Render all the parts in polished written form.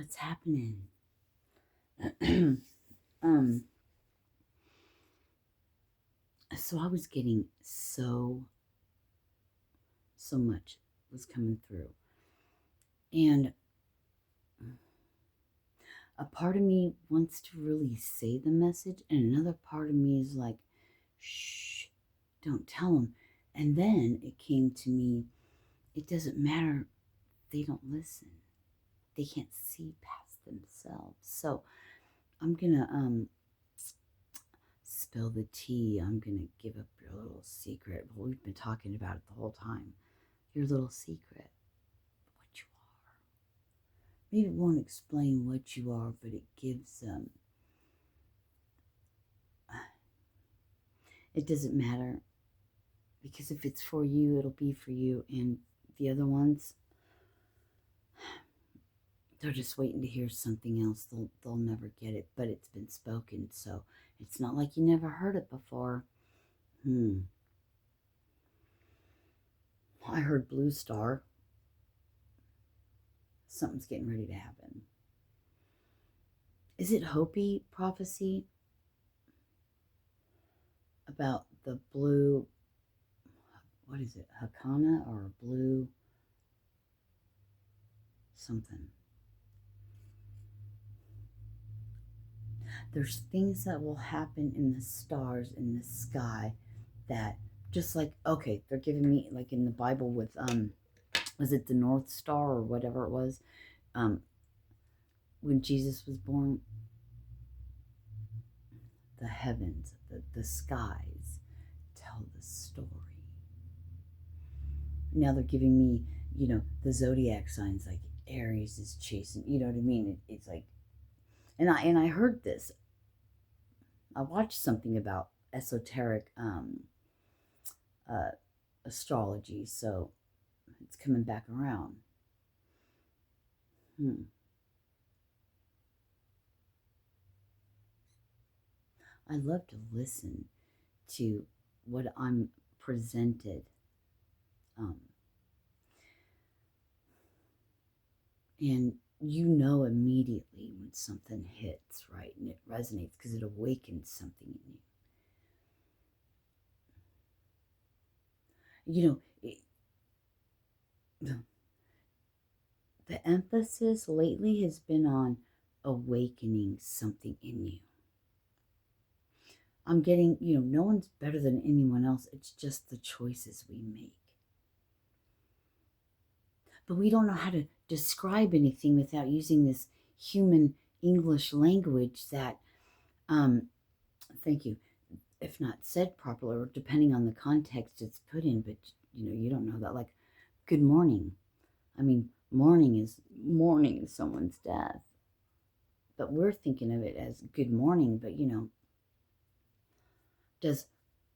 what's happening? um, so I was getting so much was coming through. And a part of me wants to really say the message, and another part of me is like, shh, don't tell them. And then it came to me, it doesn't matter. They don't listen. They can't see past themselves. So I'm gonna spill the tea. I'm gonna give up your little secret. Well, we've been talking about it the whole time. Your little secret. What you are. Maybe it won't explain what you are, but it gives them. It doesn't matter, because if it's for you, it'll be for you. And the other ones, they're just waiting to hear something else. They'll never get it, but it's been spoken, so it's not like you never heard it before. I heard Blue Star. Something's getting ready to happen. Is it Hopi prophecy about the blue, what is it, Hakana or blue something? There's things that will happen in the stars, in the sky, that just like, okay, they're giving me, like in the Bible with, was it the North Star or whatever it was? When Jesus was born, the heavens, the skies tell the story. Now they're giving me, the zodiac signs, like Aries is chasing, you know what I mean? It's like, and I heard this. I watched something about esoteric astrology, so it's coming back around. I love to listen to what I'm presented. And you know immediately when something hits, right? And it resonates because it awakens something in you. The emphasis lately has been on awakening something in you. I'm getting, no one's better than anyone else. It's just the choices we make. But we don't know how to describe anything without using this human English language that, thank you, if not said properly, or depending on the context it's put in, but you don't know that. Like, good morning. I mean, mourning is someone's death. But we're thinking of it as good morning, but does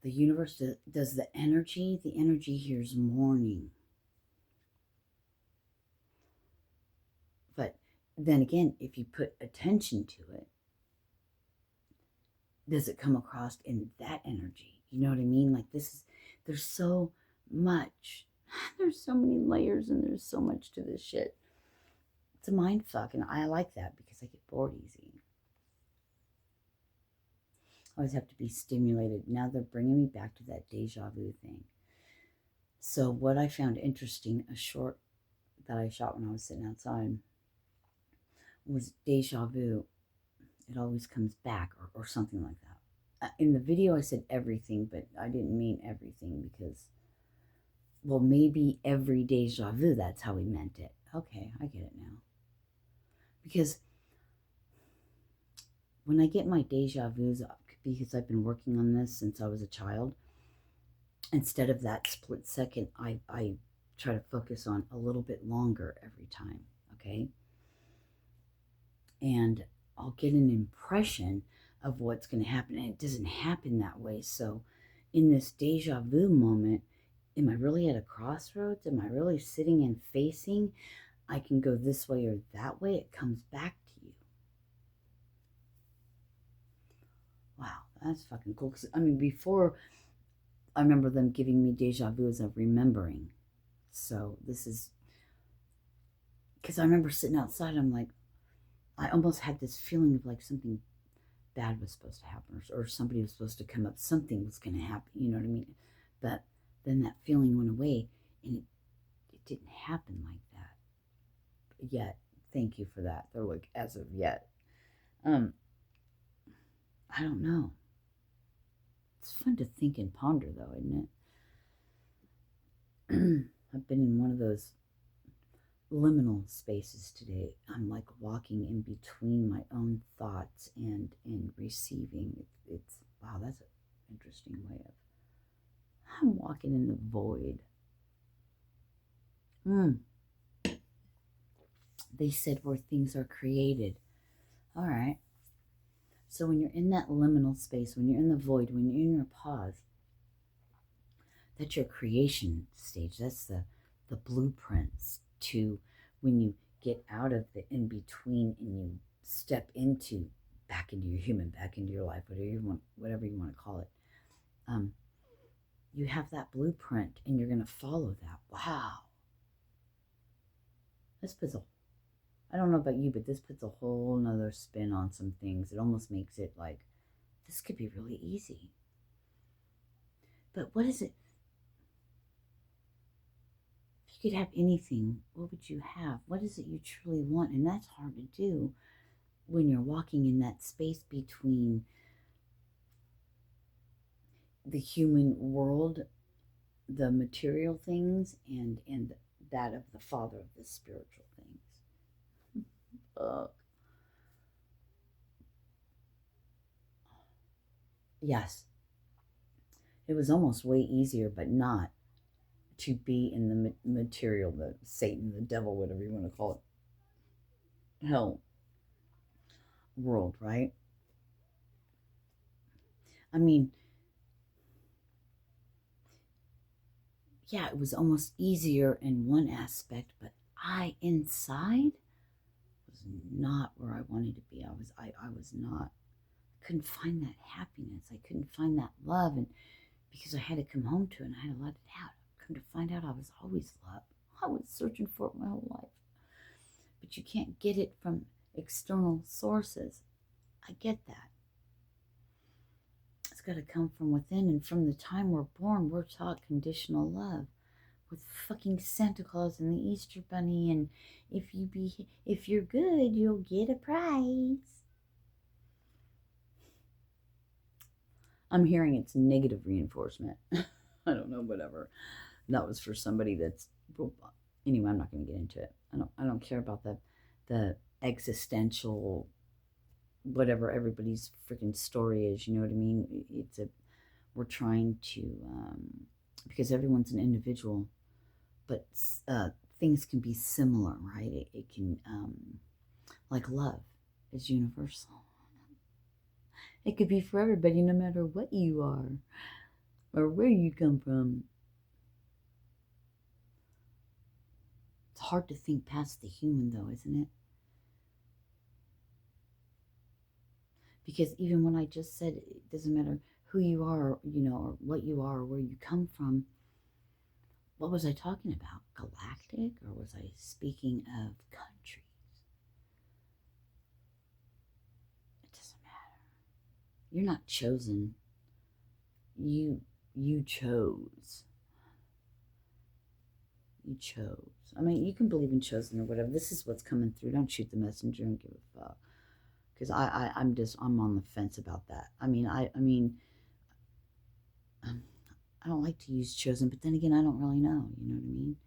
the universe, does the energy hears morning. But then again, if you put attention to it, does it come across in that energy? You know what I mean? Like, there's so much. There's so many layers, and there's so much to this shit. It's a mind fuck, and I like that because I get bored easy. I always have to be stimulated. Now they're bringing me back to that deja vu thing. So what I found interesting, a short that I shot when I was sitting outside, was deja vu. It always comes back, or something like that. In the video I said everything, but I didn't mean everything, because, well, maybe every deja vu, that's how we meant it. Okay, I get it now. Because when I get my deja vus, because I've been working on this since I was a child, instead of that split second, I try to focus on a little bit longer every time, okay? And I'll get an impression of what's going to happen, and it doesn't happen that way. So in this deja vu moment, am I really at a crossroads? Am I really sitting and facing? I can go this way or that way. It comes back to you. Wow, that's fucking cool. Because, I mean, before, I remember them giving me deja vus of remembering. So this is, because I remember sitting outside, I'm like, I almost had this feeling of like something bad was supposed to happen, or somebody was supposed to come up, something was going to happen, you know what I mean? But then that feeling went away, and it didn't happen like that yet. Thank you for that. They're like, as of yet. I don't know. It's fun to think and ponder, though, isn't it? I've been in one of those liminal spaces today. I'm like walking in between my own thoughts and receiving. It's wow, that's an interesting way of. I'm walking in the void. They said where things are created. All right. So when you're in that liminal space, when you're in the void, when you're in your pause, that's your creation stage. That's the blueprints to when you get out of the in between and you step into back into your human, back into your life, whatever you want to call it. You have that blueprint and you're going to follow that. Wow. This puts I don't know about you, but this puts a whole nother spin on some things. It almost makes it like, this could be really easy. But what is it? If you could have anything, what would you have? What is it you truly want? And that's hard to do when you're walking in that space between the human world, the material things, and that of the Father of the spiritual things. Yes, it was almost way easier, but not to be in the material, the Satan, the devil, whatever you want to call it, hell world, right? I mean, yeah, it was almost easier in one aspect, but inside was not where I wanted to be. I was not, couldn't find that happiness. I couldn't find that love, and because I had to come home to it and I had to let it out. Come to find out I was always loved. I was searching for it my whole life. But you can't get it from external sources. I get that. It's got to come from within, and from the time we're born, we're taught conditional love with fucking Santa Claus and the Easter Bunny, and if you're good, you'll get a prize. I'm hearing it's negative reinforcement. I don't know, whatever. That was for somebody that's, anyway, I'm not going to get into it. I don't care about the existential, whatever everybody's freaking story is, you know what I mean? We're trying to, because everyone's an individual, but things can be similar, right? It can, like love is universal. It could be for everybody, no matter what you are or where you come from. It's hard to think past the human, though, isn't it? Because even when I just said it doesn't matter who you are, you know, or what you are, or where you come from, what was I talking about? Galactic? Or was I speaking of countries? It doesn't matter. You're not chosen. You chose. You chose. I mean, you can believe in chosen or whatever. This is what's coming through. Don't shoot the messenger and give a fuck. Because I'm on the fence about that. I don't like to use chosen, but then again, I don't really know. You know what I mean?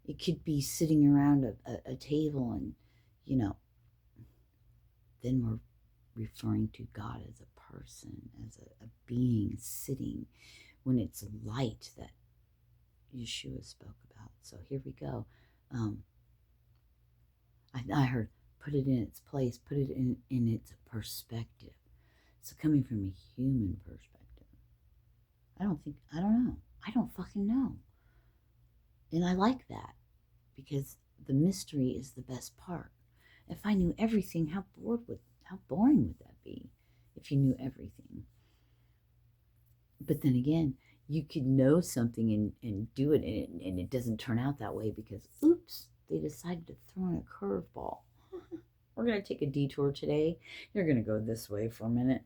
It could be sitting around a table and, you know, then we're referring to God as a person, as a being sitting, when it's light that Yeshua spoke about. So here we go. I heard, put it in its place, put it in its perspective. So coming from a human perspective, I don't know. I don't fucking know. And I like that, because the mystery is the best part. If I knew everything, how boring would that be if you knew everything? But then again, you could know something and do it, and it doesn't turn out that way because, oops, they decided to throw in a curveball. we're going to take a detour today. You're going to go this way for a minute.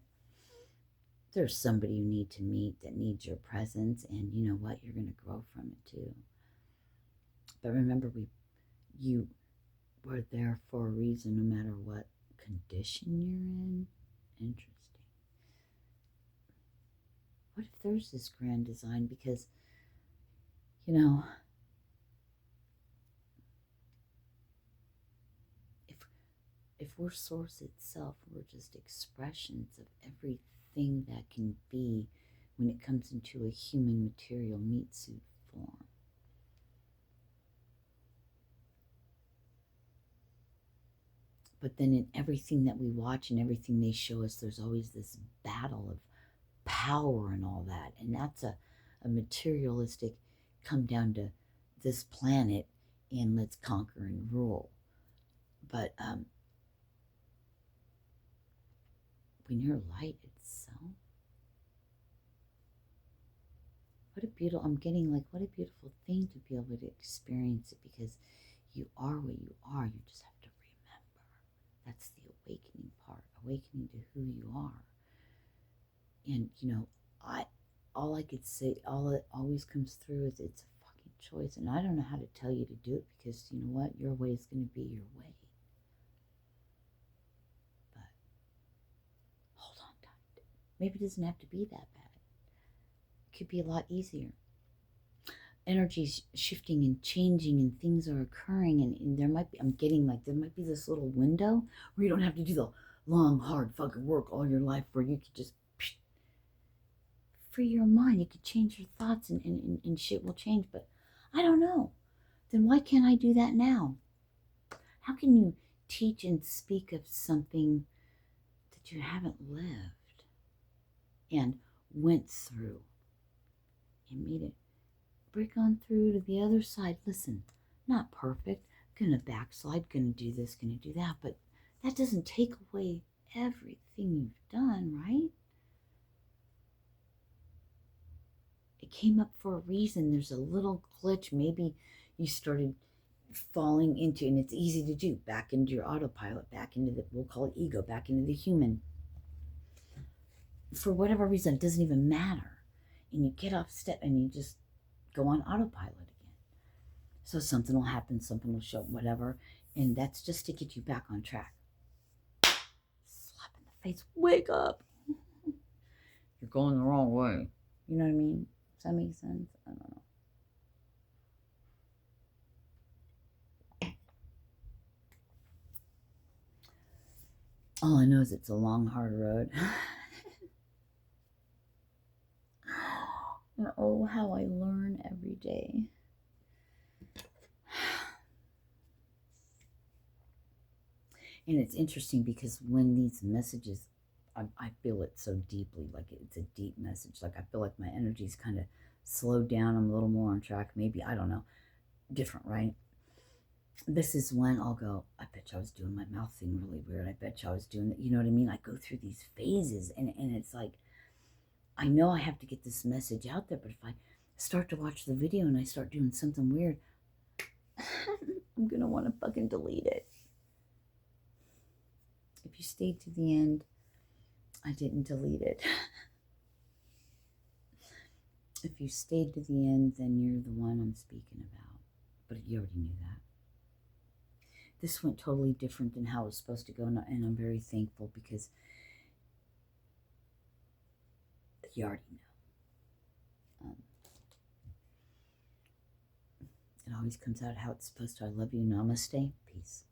There's somebody you need to meet that needs your presence, and you know what? You're going to grow from it too. But remember, you were there for a reason, no matter what condition you're in. Interesting. What if there's this grand design? Because, you know, if we're source itself, we're just expressions of everything that can be when it comes into a human material meat suit form. But then in everything that we watch and everything they show us, there's always this battle of power and all that. And that's a materialistic, come down to this planet and let's conquer and rule. But when you're light itself, what a beautiful, I'm getting like, what a beautiful thing to be able to experience it, because you are what you are. You just have to remember. That's the awakening part, awakening to who you are. And, you know, all I could say, all it always comes through is it's a fucking choice. And I don't know how to tell you to do it, because you know what? Your way is going to be your way. But hold on tight. Maybe it doesn't have to be that bad. It could be a lot easier. Energy's shifting and changing, and things are occurring, and there might be, I'm getting like, there might be this little window where you don't have to do the long, hard fucking work all your life, where you could just free your mind. You could change your thoughts, and shit will change. But I don't know. Then why can't I do that now? How can you teach and speak of something that you haven't lived and went through and made it break on through to the other side? Listen, not perfect, gonna backslide, gonna do this, gonna do that, but that doesn't take away everything you've done, right? It came up for a reason. There's a little glitch. Maybe you started falling into, and it's easy to do, back into your autopilot, back into the, we'll call it ego, back into the human. For whatever reason, it doesn't even matter. And you get off step and you just go on autopilot again. So something will happen, something will show, whatever. And that's just to get you back on track. Slap in the face, wake up. You're going the wrong way. You know what I mean? Does that make sense? I don't know. All I know is it's a long, hard road. And oh, how I learn every day. And it's interesting, because when these messages, I feel it so deeply, like it's a deep message. Like I feel like my energy's kind of slowed down. I'm a little more on track. Maybe, I don't know. Different, right? This is when I'll go, I bet you I was doing my mouth thing really weird. I bet you I was doing that. You know what I mean? I go through these phases, and it's like, I know I have to get this message out there, but if I start to watch the video and I start doing something weird, I'm going to want to fucking delete it. If you stayed to the end, I didn't delete it. If you stayed to the end, then you're the one I'm speaking about. But you already knew that. This went totally different than how it was supposed to go, and I'm very thankful, because you already know. It always comes out how it's supposed to. I love you. Namaste. Peace.